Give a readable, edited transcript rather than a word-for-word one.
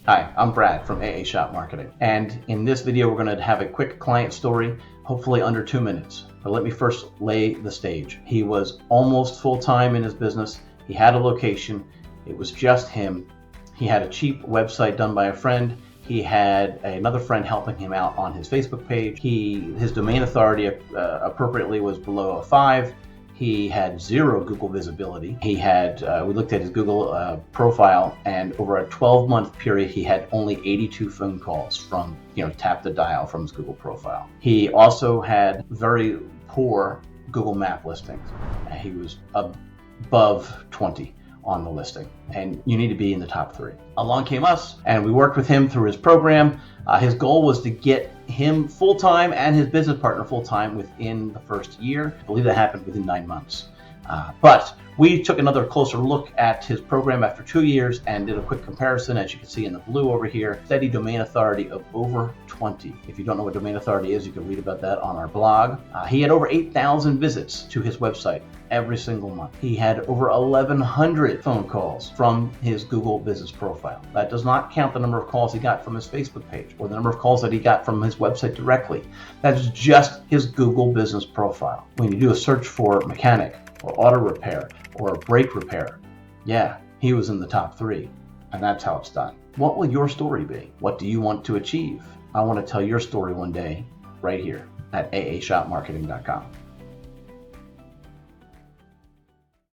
Hi, I'm Brad from AA Shop Marketing, and in this video we're going to have a quick client story, hopefully under 2 minutes. But let me first lay the stage. He was almost full-time in his business. He had a location. It was just him. He had a cheap website done by a friend. He had another friend helping him out on his Facebook page. His domain authority appropriately was below a 5. He had 0 Google visibility. He had, we looked at his Google profile, and over a 12-month period, he had only 82 phone calls from, tap the dial from his Google profile. He also had very poor Google Map listings. He was above 20 on the listing, and you need to be in the top 3. Along came us, and we worked with him through his program. His goal was to get him full-time and his business partner full-time within the first year. I believe that happened within 9 months. But we took another closer look at his program after 2 years and did a quick comparison. As you can see in the blue over here, steady domain authority of over 20. If you don't know what domain authority is, you can read about that on our blog. He had over 8,000 visits to his website every single month. He had over 1,100 phone calls from his Google business profile. That does not count the number of calls he got from his Facebook page or the number of calls that he got from his website directly. That's just his Google business profile. When you do a search for mechanic or auto repair or brake repair, yeah, he was in the top 3, and that's how it's done. What will your story be? What do you want to achieve? I want to tell your story one day right here at aashopmarketing.com.